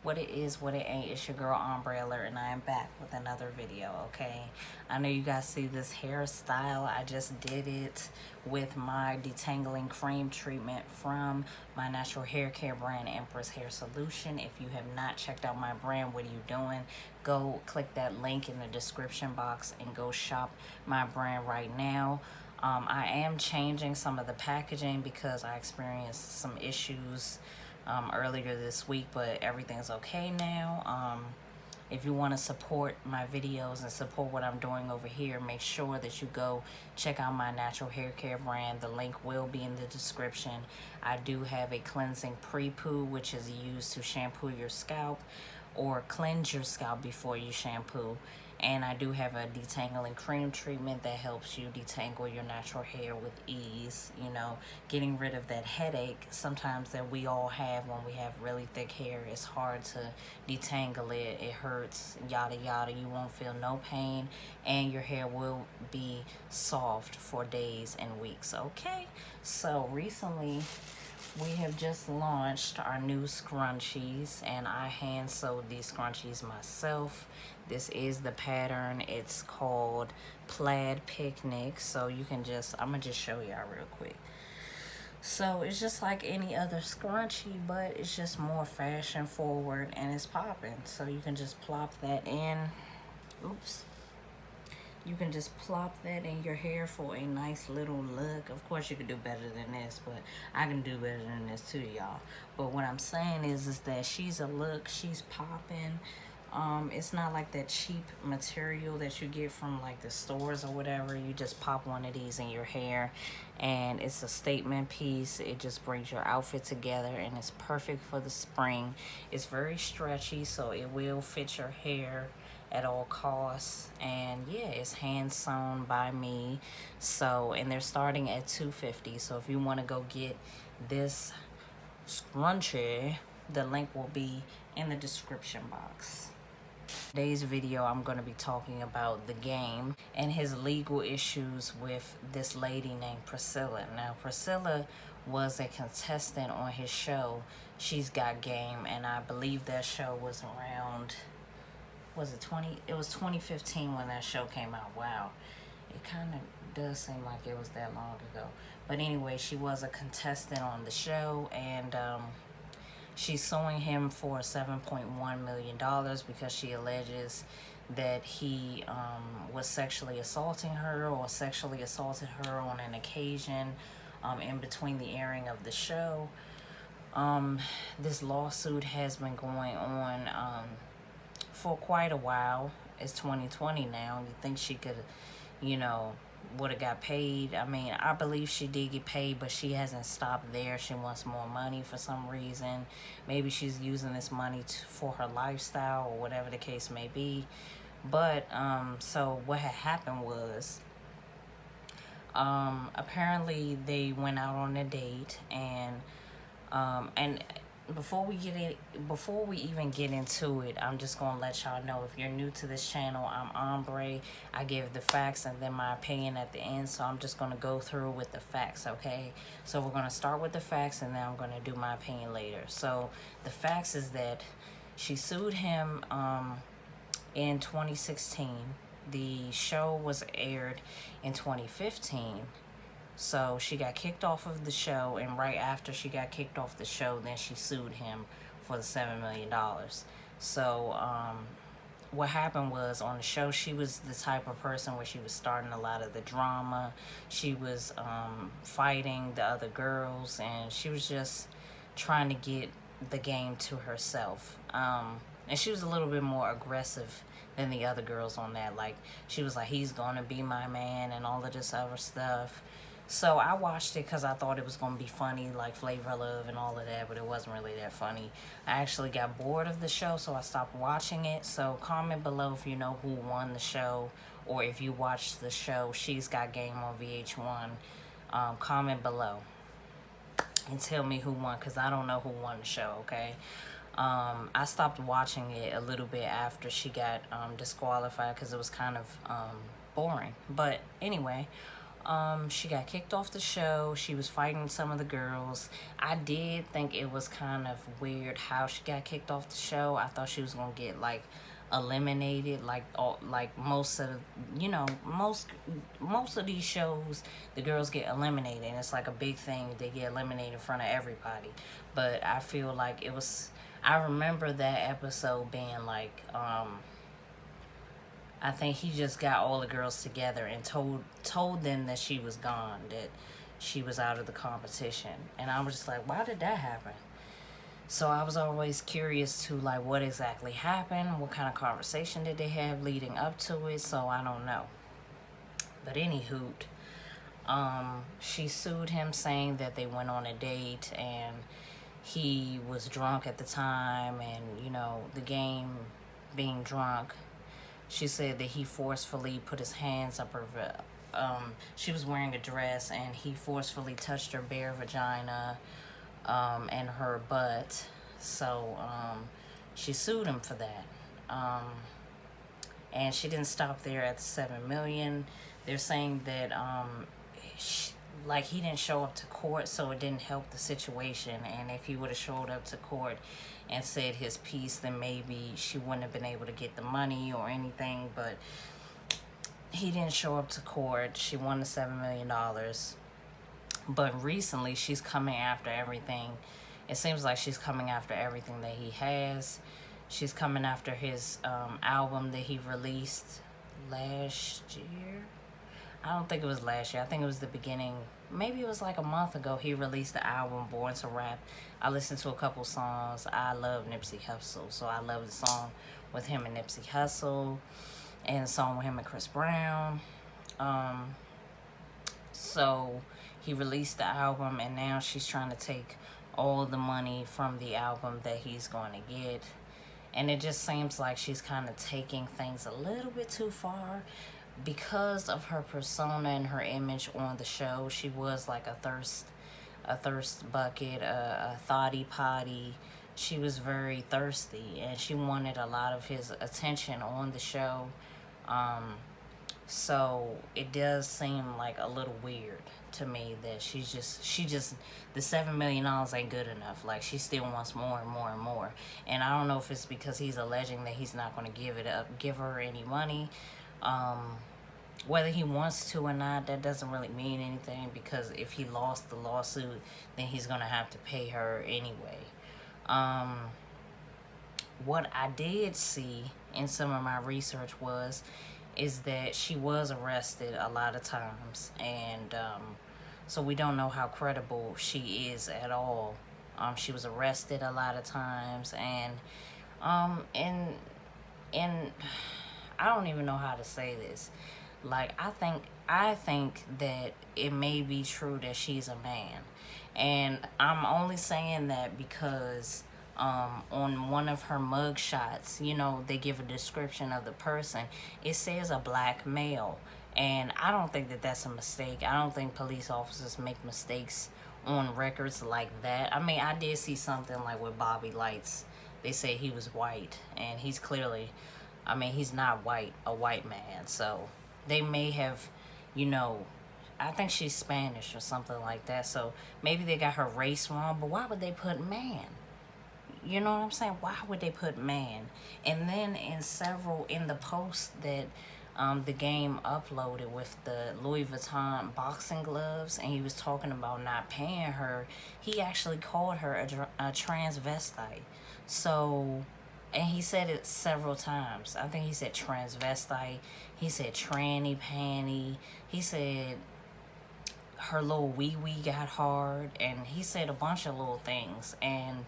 What it is, what it ain't, it's your girl Umbrella, and I am back with another video, okay? I know you guys see this hairstyle. I just did it with my detangling cream treatment from my natural hair care brand, Empress Hair Solution. If you have not checked out my brand, what are you doing? Go click that link in the description box and go shop my brand right now. I am changing some of the packaging because I experienced some issues earlier this week, but everything's okay now. If you want to support my videos and support what I'm doing over here, make sure that you go check out my natural hair care brand. The link will be in the description. I do have a cleansing pre-poo, which is used to shampoo your scalp or cleanse your scalp before you shampoo. And I do have a detangling cream treatment that helps you detangle your natural hair with ease, you know, getting rid of that headache sometimes that we all have when we have really thick hair. It's hard to detangle it. It hurts, yada yada. You won't feel no pain, and your hair will be soft for days and weeks, okay? So recently we have just launched our new scrunchies, and I hand sewed these scrunchies myself. This is the pattern. It's called Plaid Picnic. So you can just, I'm gonna just show y'all real quick. So it's just like any other scrunchie, but it's just more fashion forward and it's popping. So you can just plop that in. Oops. You can just plop that in your hair for a nice little look. Of course, you can do better than this, but I can do better than this too, y'all. But what I'm saying is that she's a look. She's popping. It's not like that cheap material that you get from like the stores or whatever. You just pop one of these in your hair, and it's a statement piece. It just brings your outfit together, and it's perfect for the spring. It's very stretchy, so it will fit your hair at all costs. And yeah, it's hand sewn by me. So, and they're starting at $2.50. So if you want to go get this scrunchie, the link will be in the description box. Today's video, I'm going to be talking about The Game and his legal issues with this lady named Priscilla. Now, Priscilla was a contestant on his show, She's Got Game, and I believe that show was around, was it 20? It was 2015 when that show came out. Wow. It kind of does seem like it was that long ago. But anyway, she was a contestant on the show, and she's suing him for $7.1 million because she alleges that he was sexually assaulting her or sexually assaulted her on an occasion in between the airing of the show. This lawsuit has been going on for quite a while. It's 2020 now. You think she could, you know, would have got paid. I mean, I believe she did get paid, but she hasn't stopped there. She wants more money for some reason. Maybe she's using this money for her lifestyle or whatever the case may be. But so what had happened was apparently they went out on a date, and before we even get into it, I'm just gonna let y'all know, if you're new to this channel, I'm Ombre. I give the facts and then my opinion at the end, so I'm just gonna go through with the facts, okay? So we're gonna start with the facts, and then I'm gonna do my opinion later. So the facts is that she sued him in 2016. The show was aired in 2015. So she got kicked off of the show, and right after she got kicked off the show, then she sued him for the $7 million. So what happened was, on the show, she was the type of person where she was starting a lot of the drama. She was fighting the other girls, and she was just trying to get the game to herself. And she was a little bit more aggressive than the other girls on that. Like, she was like, he's gonna be my man and all of this other stuff. So I watched it because I thought it was going to be funny, like Flavor Love and all of that, but it wasn't really that funny. I actually got bored of the show, so I stopped watching it. So comment below if you know who won the show, or if you watched the show She's Got Game on VH1. Comment below and tell me who won, because I don't know who won the show, okay? I stopped watching it a little bit after she got disqualified because it was kind of boring. But anyway, She got kicked off the show. She was fighting some of the girls. I did think it was kind of weird how she got kicked off the show. I thought she was gonna get like eliminated, like all, like most of most of these shows, the girls get eliminated, and it's like a big thing. They get eliminated in front of everybody. But I feel like it was. I remember that episode being like, I think he just got all the girls together and told them that she was gone, that she was out of the competition. And I was just like, why did that happen? So I was always curious to like what exactly happened, what kind of conversation did they have leading up to it, so I don't know. But anywho, she sued him saying that they went on a date and he was drunk at the time, and the game being drunk. She said that he forcefully put his hands up her. She was wearing a dress, and he forcefully touched her bare vagina, and her butt. So she sued him for that. And she didn't stop there at the $7 million. They're saying that he didn't show up to court, so it didn't help the situation. And if he would have showed up to court and said his piece, then maybe she wouldn't have been able to get the money or anything. But he didn't show up to court. She won the $7 million. But recently, she's coming after everything. It seems like she's coming after everything that he has. She's coming after his album that he released last year. I don't think it was last year. I think it was the beginning. Maybe it was like a month ago. He released the album Born to Rap. I listened to a couple songs. I love Nipsey Hussle, so I love the song with him and Nipsey Hussle, and the song with him and Chris Brown. So he released the album, and now she's trying to take all the money from the album that he's going to get. And it just seems like she's kind of taking things a little bit too far. Because of her persona and her image on the show, she was like a thirst bucket, a thotty potty. She was very thirsty, and she wanted a lot of his attention on the show. So it does seem like a little weird to me that she just the $7 million ain't good enough. Like, she still wants more and more and more. And I don't know if it's because he's alleging that he's not going to give her any money. Whether he wants to or not, that doesn't really mean anything, because if he lost the lawsuit, then he's going to have to pay her anyway. What I did see in some of my research is that she was arrested a lot of times, and so we don't know how credible she is at all. She was arrested a lot of times, and I don't even know how to say this. Like, I think that it may be true that she's a man. And I'm only saying that because on one of her mug shots, they give a description of the person. It says a black male. And I don't think that that's a mistake. I don't think police officers make mistakes on records like that. I mean, I did see something like with Bobby Lights. They say he was white, and he's clearly, he's not a white man. So they may have, I think she's Spanish or something like that. So maybe they got her race wrong, but why would they put man? You know what I'm saying? Why would they put man? And then in the post that the game uploaded with the Louis Vuitton boxing gloves, and he was talking about not paying her, he actually called her a transvestite. So, and he said it several times. I think he said transvestite. He said tranny panty. He said her little wee-wee got hard. And he said a bunch of little things. And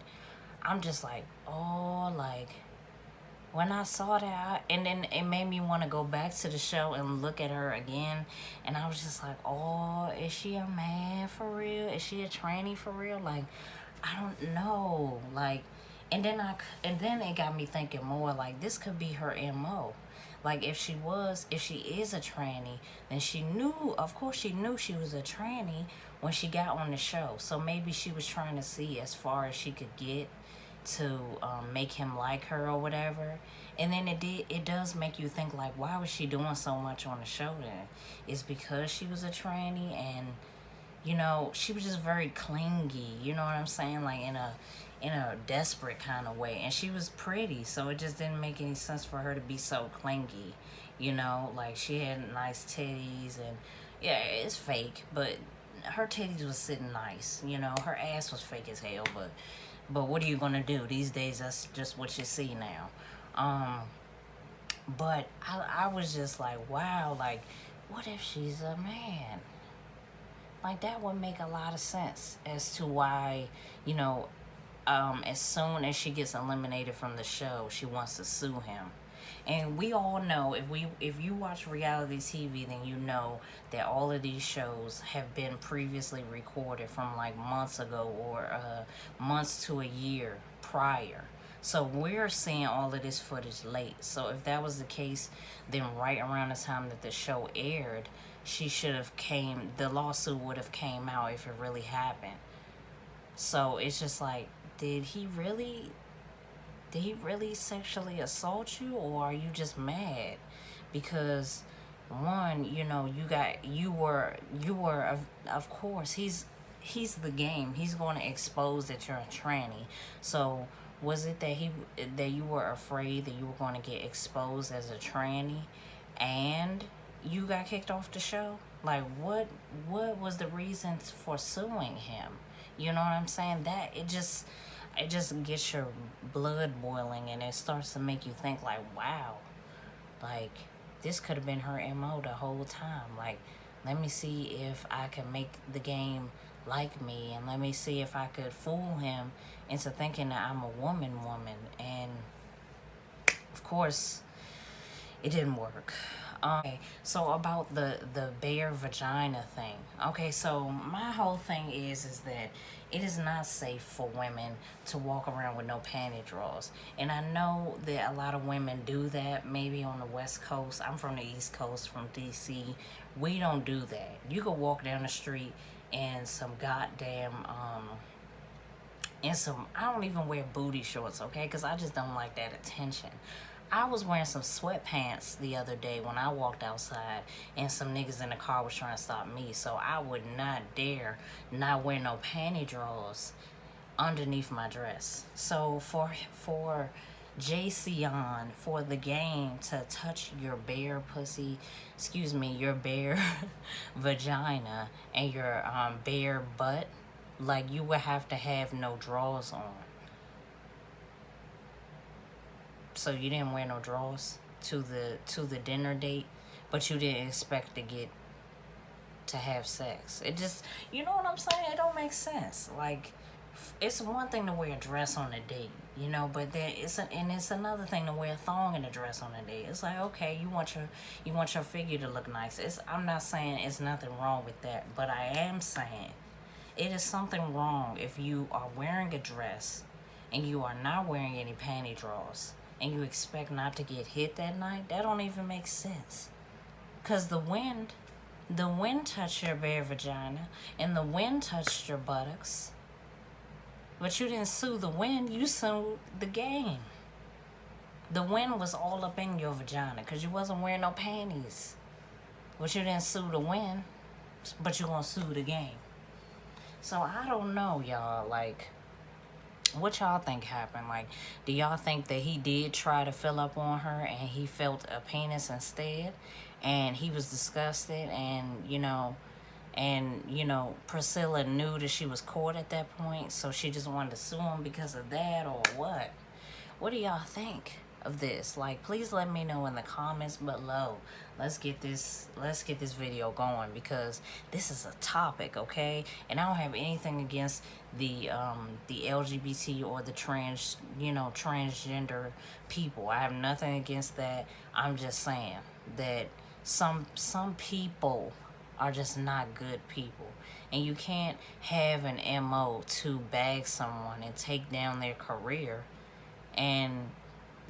I'm just like, oh, like, when I saw that, and then it made me want to go back to the show and look at her again. And I was just like, oh, is she a man for real? Is she a tranny for real? Like, I don't know. Like, and then it got me thinking more, like, this could be her MO. Like, if she is a tranny, then she knew she was a tranny when she got on the show. So maybe she was trying to see as far as she could get, to make him like her or whatever. And then it does make you think, like, why was she doing so much on the show then? It's because she was a tranny, and she was just very clingy, you know what I'm saying, like in a desperate kind of way. And she was pretty, so it just didn't make any sense for her to be so clingy, like she had nice titties. And yeah, it's fake, but her titties was sitting nice, her ass was fake as hell, but what are you gonna do these days? That's just what you see now. But I was just like, wow, like, what if she's a man? Like, that would make a lot of sense as to why, as soon as she gets eliminated from the show, she wants to sue him. And we all know, if you watch reality TV, then you know that all of these shows have been previously recorded from like months ago, or months to a year prior. So we're seeing all of this footage late. So if that was the case, then right around the time that the show aired, the lawsuit would have came out if it really happened. So it's just like, did he really sexually assault you, or are you just mad? Because one, you were of course, he's the game. He's going to expose that you're a tranny. So was it that you were afraid that you were going to get exposed as a tranny, and you got kicked off the show? Like, what was the reason for suing him? You know what I'm saying? That it just gets your blood boiling, and it starts to make you think, like, wow, like, this could have been her MO the whole time. Like, let me see if I can make the game like me, and let me see if I could fool him into thinking that I'm a woman. And of course, it didn't work. Okay, so about the bare vagina thing. Okay, so my whole thing is that it is not safe for women to walk around with no panty drawers. And I know that a lot of women do that, maybe on the West Coast. I'm from the East Coast, from DC. We don't do that. You could walk down the street in some goddamn I don't even wear booty shorts, okay? Because I just don't like that attention. I was wearing some sweatpants the other day when I walked outside, and some niggas in the car was trying to stop me. So I would not dare not wear no panty drawers underneath my dress. So for JCon, for the game to touch your bare pussy, your bare vagina, and your bare butt, like, you would have to have no drawers on. So you didn't wear no drawers to the dinner date, but you didn't expect to have sex. It just, you know what I'm saying? It don't make sense. Like, it's one thing to wear a dress on a date, but then it's another thing to wear a thong and a dress on a date. It's like, okay, you want your figure to look nice. I'm not saying it's nothing wrong with that, but I am saying it is something wrong if you are wearing a dress and you are not wearing any panty drawers, and you expect not to get hit that night. That don't even make sense. Because the wind touched your bare vagina, and the wind touched your buttocks. But you didn't sue the wind, you sued the game. The wind was all up in your vagina because you wasn't wearing no panties. But you didn't sue the wind, but you're going to sue the game. So I don't know, y'all. Like, what y'all think happened? Like, do y'all think that he did try to fill up on her and he felt a penis instead, and he was disgusted, and Priscilla knew that she was caught at that point, so she just wanted to sue him because of that, or what? What do y'all think of this? Like, please let me know in the comments below. Let's get this video going, because this is a topic, okay? And I don't have anything against the LGBT or the transgender people. I have nothing against that. I'm just saying that some people are just not good people, and you can't have an MO to bag someone and take down their career, and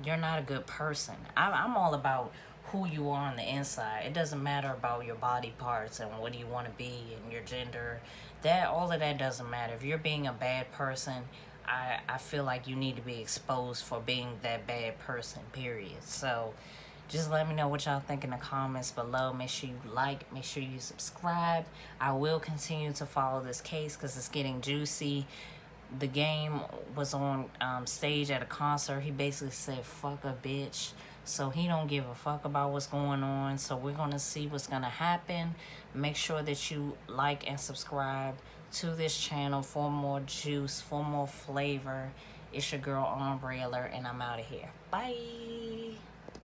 you're not a good person. I'm all about who you are on the inside. It doesn't matter about your body parts and what do you want to be and your gender. All of that doesn't matter. If you're being a bad person, I feel like you need to be exposed for being that bad person, period. So just let me know what y'all think in the comments below. Make sure you like, make sure you subscribe. I will continue to follow this case because it's getting juicy. The game was on stage at a concert. He basically said fuck a bitch, so he don't give a fuck about what's going on. So we're gonna see what's gonna happen. Make sure that you like and subscribe to this channel for more juice, for more flavor. It's your girl Ombre Alert, and I'm out of here. Bye.